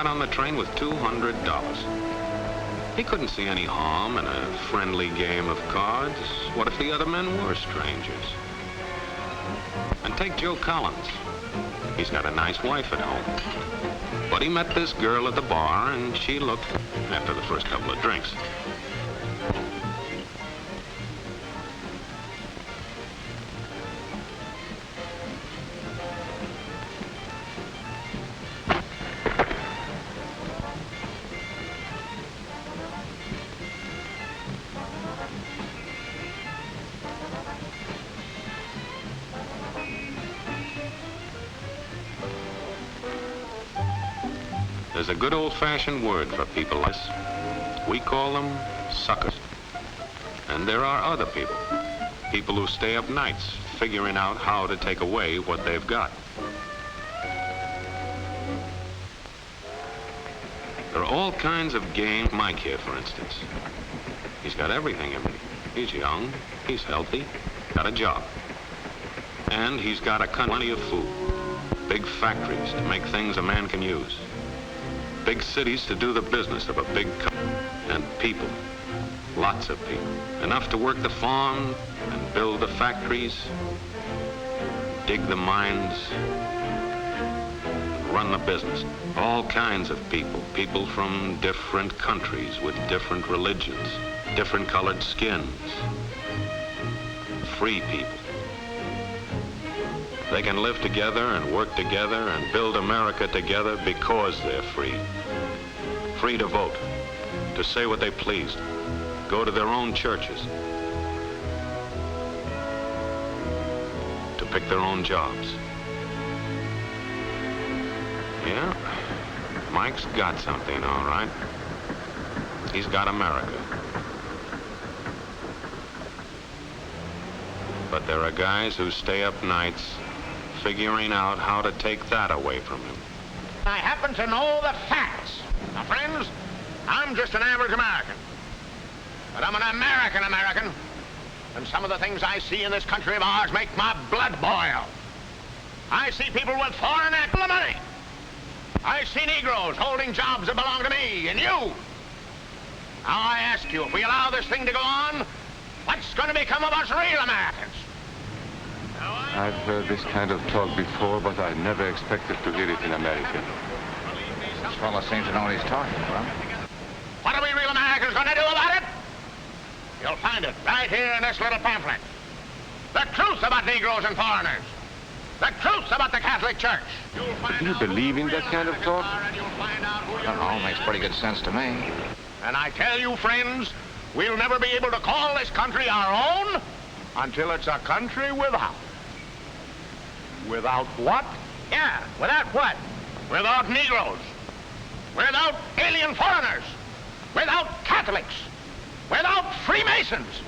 got on the train with $200. He couldn't see any harm in a friendly game of cards. What if the other men were strangers? And take Joe Collins. He's got a nice wife at home. But he met this girl at the bar, and she looked, after the first couple of drinks. There's a good old-fashioned word for people like this. We call them suckers. And there are other people. People who stay up nights figuring out how to take away what they've got. There are all kinds of games. Mike here, for instance. He's got everything in me. He's young, he's healthy, got a job. And he's got plenty of food. Big factories to make things a man can use. Big cities to do the business of a big company. And people, lots of people. Enough to work the farm and build the factories, dig the mines, run the business. All kinds of people. People from different countries with different religions, different colored skins. Free people. They can live together and work together and build America together because they're free. Free to vote, to say what they please, go to their own churches, to pick their own jobs. Yeah, Mike's got something, all right. He's got America. But there are guys who stay up nights figuring out how to take that away from him. I happen to know the facts. Now, friends, I'm just an average American. But I'm an American. And some of the things I see in this country of ours make my blood boil. I see people with foreign money. I see Negroes holding jobs that belong to me and you. Now, I ask you, if we allow this thing to go on, what's going to become of us real Americans? I've heard this kind of talk before, but I never expected to hear it in America. This fellow seems to know what he's talking about. What are we real Americans going to do about it? You'll find it right here in this little pamphlet. The truth about Negroes and foreigners. The truth about the Catholic Church. Do you believe in that kind of talk? I don't know, makes pretty good sense to me. And I tell you, friends, we'll never be able to call this country our own until it's a country without. Without what? Yeah, without what? Without Negroes. Without alien foreigners. Without Catholics. Without Freemasons.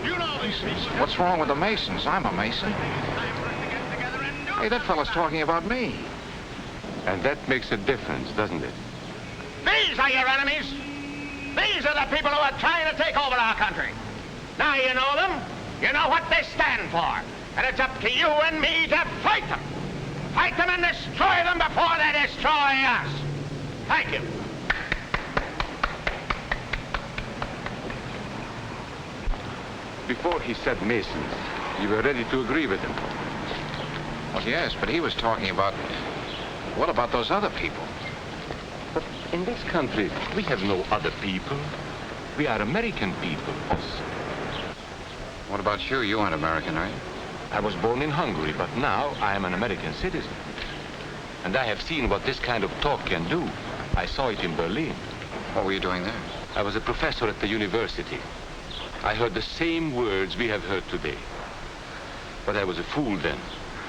You know these people. What's wrong with the Masons? I'm a Mason. Hey, that fellow's talking about me. And that makes a difference, doesn't it? These are your enemies. These are the people who are trying to take over our country. Now you know them. You know what they stand for. And it's up to you and me to fight them. Fight them and destroy them before they destroy us. Thank you. Before he said Masons, you were ready to agree with him. Well, yes, but he was talking about... What about those other people? But in this country, we have no other people. We are American people. What about you? You aren't American, are you? I was born in Hungary, but now I am an American citizen. And I have seen what this kind of talk can do. I saw it in Berlin. What were you doing there? I was a professor at the university. I heard the same words we have heard today. But I was a fool then.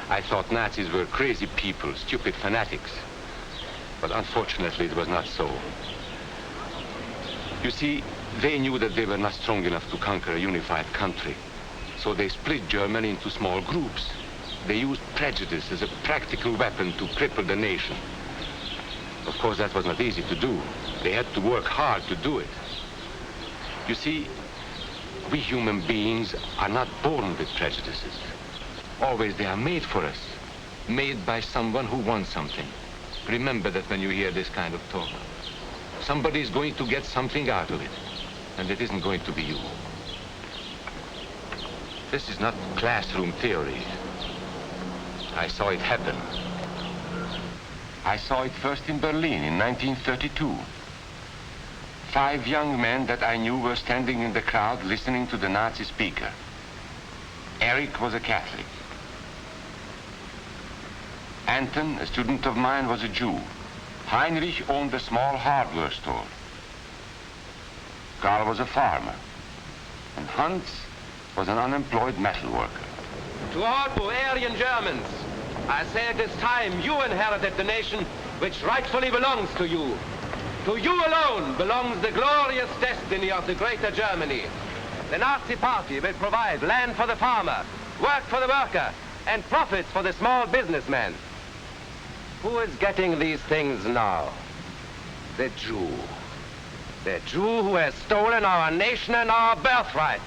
I thought Nazis were crazy people, stupid fanatics. But unfortunately, it was not so. You see, they knew that they were not strong enough to conquer a unified country. So they split Germany into small groups. They used prejudice as a practical weapon to cripple the nation. Of course, that was not easy to do. They had to work hard to do it. You see, we human beings are not born with prejudices. Always they are made for us, made by someone who wants something. Remember that when you hear this kind of talk. Somebody is going to get something out of it, and it isn't going to be you. This is not classroom theory. I saw it happen. I saw it first in Berlin in 1932. 5 young men that I knew were standing in the crowd listening to the Nazi speaker. Eric was a Catholic. Anton, a student of mine, was a Jew. Heinrich owned a small hardware store. Karl was a farmer. And Hans was an unemployed metal worker. To all Bavarian Germans, I say it is time you inherited the nation which rightfully belongs to you. To you alone belongs the glorious destiny of the greater Germany. The Nazi Party will provide land for the farmer, work for the worker, and profits for the small businessman. Who is getting these things now? The Jew. The Jew who has stolen our nation and our birthright.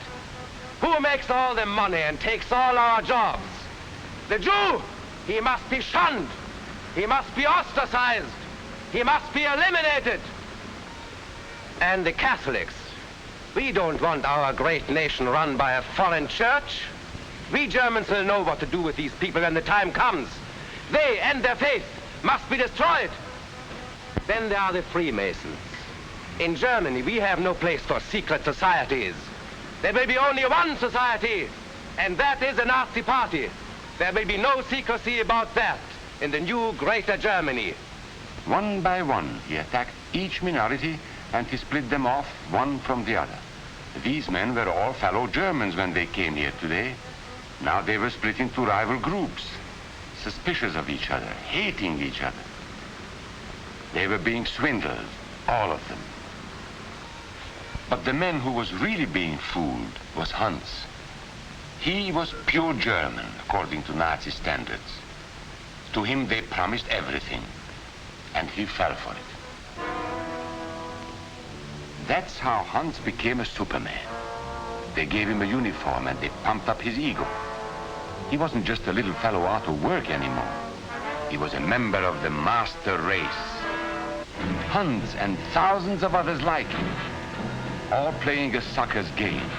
Who makes all the money and takes all our jobs? The Jew, he must be shunned. He must be ostracized. He must be eliminated. And the Catholics, we don't want our great nation run by a foreign church. We Germans will know what to do with these people when the time comes. They and their faith must be destroyed. Then there are the Freemasons. In Germany, we have no place for secret societies. There will be only one society, and that is the Nazi Party. There will be no secrecy about that in the new greater Germany. One by one, he attacked each minority and he split them off one from the other. These men were all fellow Germans when they came here today. Now they were split into rival groups, suspicious of each other, hating each other. They were being swindled, all of them. But the man who was really being fooled was Hans. He was pure German, according to Nazi standards. To him they promised everything, and he fell for it. That's how Hans became a Superman. They gave him a uniform and they pumped up his ego. He wasn't just a little fellow out of work anymore. He was a member of the master race. Hans and thousands of others like him, all playing a sucker's game.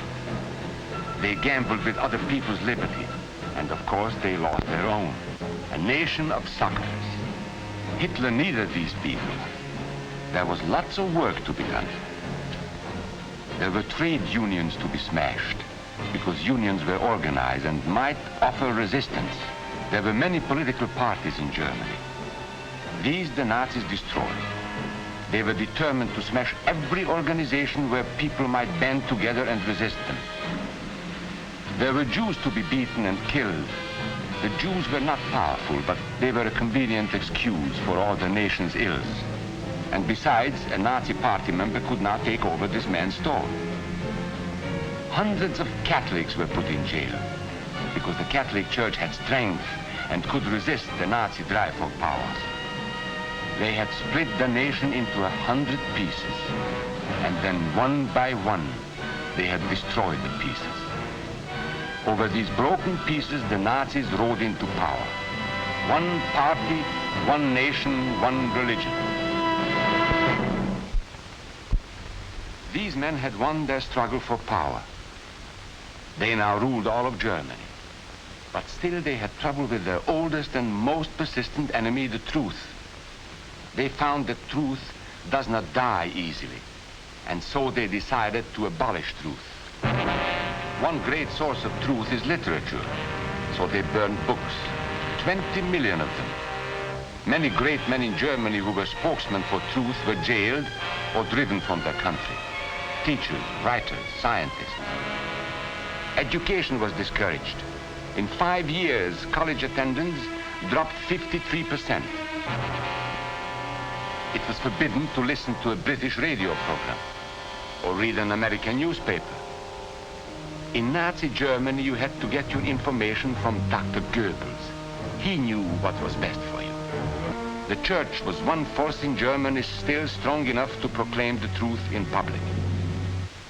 They gambled with other people's liberty, and of course they lost their own. A nation of suckers. Hitler needed these people. There was lots of work to be done. There were trade unions to be smashed, because unions were organized and might offer resistance. There were many political parties in Germany. These the Nazis destroyed. They were determined to smash every organization where people might band together and resist them. There were Jews to be beaten and killed. The Jews were not powerful, but they were a convenient excuse for all the nation's ills. And besides, a Nazi party member could not take over this man's store. Hundreds of Catholics were put in jail because the Catholic Church had strength and could resist the Nazi drive for power. They had split the nation into 100 pieces, and then one by one, they had destroyed the pieces. Over these broken pieces, the Nazis rode into power. One party, one nation, one religion. These men had won their struggle for power. They now ruled all of Germany. But still they had trouble with their oldest and most persistent enemy, the truth. They found that truth does not die easily, and so they decided to abolish truth. One great source of truth is literature, so they burned books, 20 million of them. Many great men in Germany who were spokesmen for truth were jailed or driven from their country. Teachers, writers, scientists. Education was discouraged. In 5 years, college attendance dropped 53%. It was forbidden to listen to a British radio program or read an American newspaper. In Nazi Germany, you had to get your information from Dr. Goebbels. He knew what was best for you. The church was one force in Germany still strong enough to proclaim the truth in public.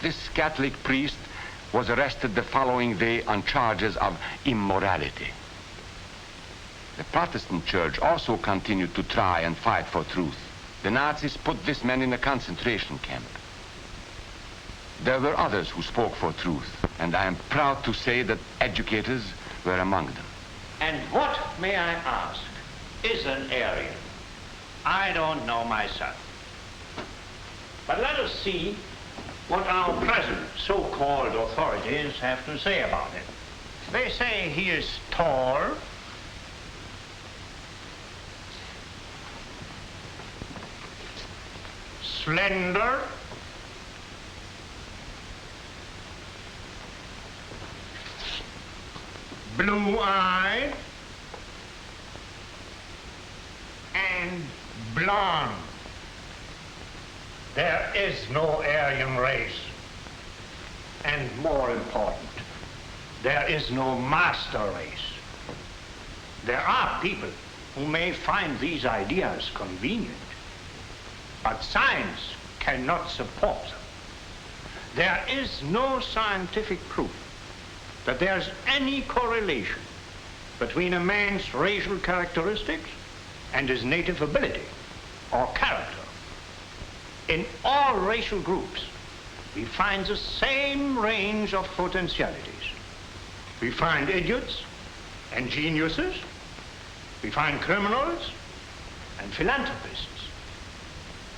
This Catholic priest was arrested the following day on charges of immorality. The Protestant church also continued to try and fight for truth. The Nazis put this man in a concentration camp. There were others who spoke for truth, and I am proud to say that educators were among them. And what, may I ask, is an Aryan? I don't know myself. But let us see what our present so-called authorities have to say about it. They say he is tall, slender, blue-eyed, and blonde. There is no Aryan race. And more important, there is no master race. There are people who may find these ideas convenient, but science cannot support them. There is no scientific proof that there's any correlation between a man's racial characteristics and his native ability or character. In all racial groups, we find the same range of potentialities. We find idiots and geniuses. We find criminals and philanthropists.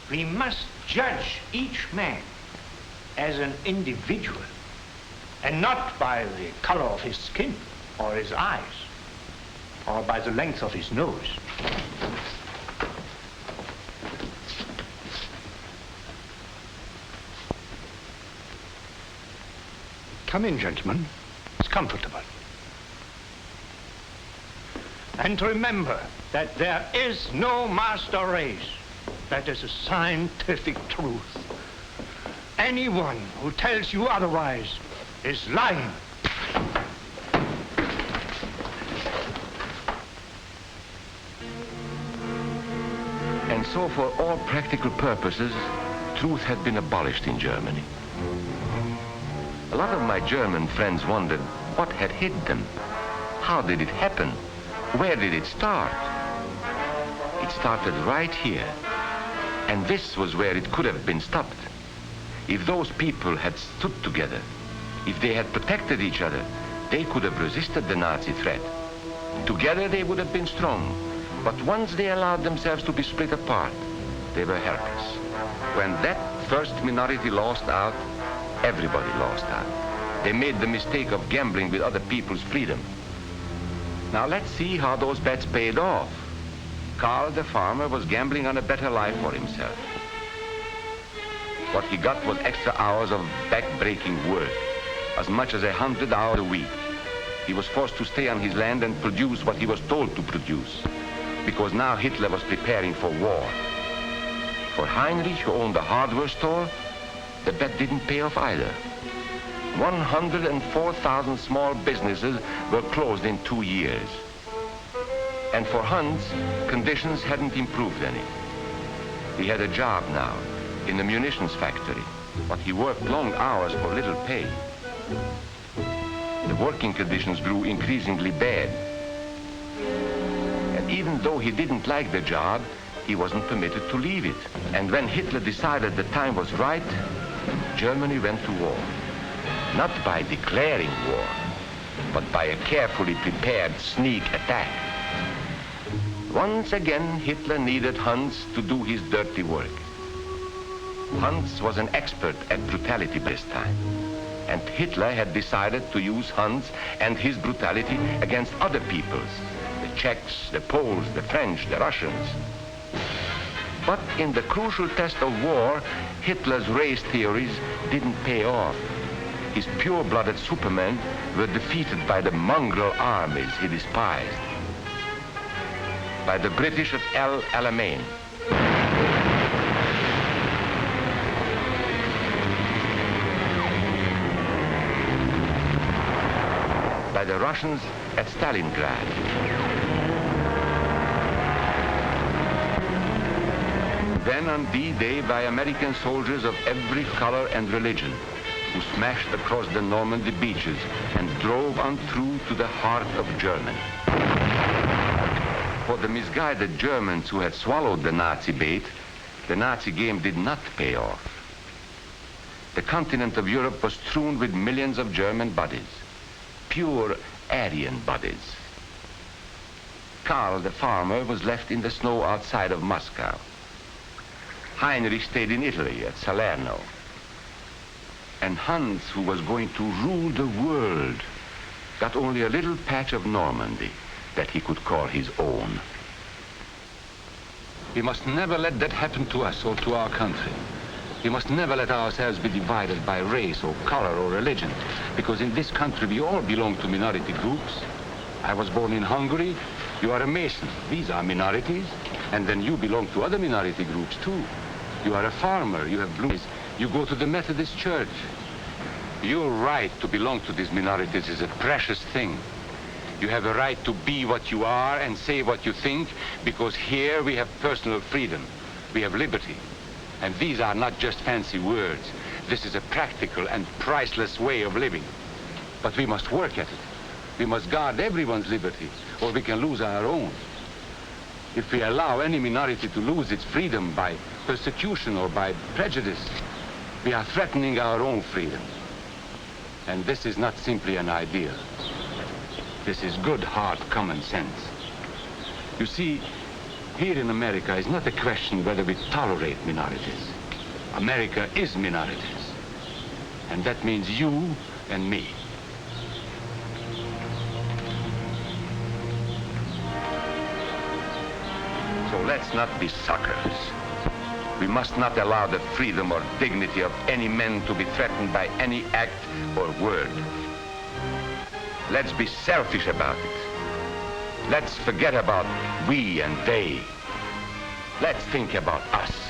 We must judge each man as an individual and not by the color of his skin or his eyes or by the length of his nose. Come in, gentlemen. It's comfortable. And remember that there is no master race. That is a scientific truth. Anyone who tells you otherwise is lying. And so for all practical purposes, truth had been abolished in Germany. A lot of my German friends wondered what had hit them. How did it happen? Where did it start? It started right here. And this was where it could have been stopped. If those people had stood together, if they had protected each other, they could have resisted the Nazi threat. Together they would have been strong. But once they allowed themselves to be split apart, they were helpless. When that first minority lost out, everybody lost out. They made the mistake of gambling with other people's freedom. Now let's see how those bets paid off. Karl the farmer was gambling on a better life for himself. What he got was extra hours of back-breaking work, as much as 100 hours a week. He was forced to stay on his land and produce what he was told to produce, because now Hitler was preparing for war. For Heinrich, who owned a hardware store, the bet didn't pay off either. 104,000 small businesses were closed in 2 years. And for Hans, conditions hadn't improved any. He had a job now in the munitions factory, but he worked long hours for little pay. The working conditions grew increasingly bad. And even though he didn't like the job, he wasn't permitted to leave it. And when Hitler decided the time was right, Germany went to war. Not by declaring war, but by a carefully prepared sneak attack. Once again, Hitler needed Hans to do his dirty work. Hans was an expert at brutality this time, and Hitler had decided to use Hans and his brutality against other peoples, the Czechs, the Poles, the French, the Russians. But in the crucial test of war, Hitler's race theories didn't pay off. His pure-blooded supermen were defeated by the mongrel armies he despised. By the British at El Alamein. By the Russians at Stalingrad. Then on D-Day by American soldiers of every color and religion, who smashed across the Normandy beaches and drove on through to the heart of Germany. For the misguided Germans who had swallowed the Nazi bait, the Nazi game did not pay off. The continent of Europe was strewn with millions of German bodies, pure Aryan bodies. Karl, the farmer, was left in the snow outside of Moscow. Heinrich stayed in Italy at Salerno. And Hans, who was going to rule the world, got only a little patch of Normandy that he could call his own. We must never let that happen to us or to our country. We must never let ourselves be divided by race or color or religion, because in this country we all belong to minority groups. I was born in Hungary. You are a Mason. These are minorities. And then you belong to other minority groups too. You are a farmer. You have blue eyes. You go to the Methodist Church. Your right to belong to these minorities is a precious thing. You have a right to be what you are and say what you think, because here we have personal freedom. We have liberty. And these are not just fancy words. This is a practical and priceless way of living. But we must work at it. We must guard everyone's liberty, or we can lose our own. If we allow any minority to lose its freedom by persecution or by prejudice, we are threatening our own freedom. And this is not simply an idea. This is good, hard common sense. You see, here in America is not a question whether we tolerate minorities. America is minorities. And that means you and me. So let's not be suckers. We must not allow the freedom or dignity of any man to be threatened by any act or word. Let's be selfish about it. Let's forget about we and they. Let's think about us.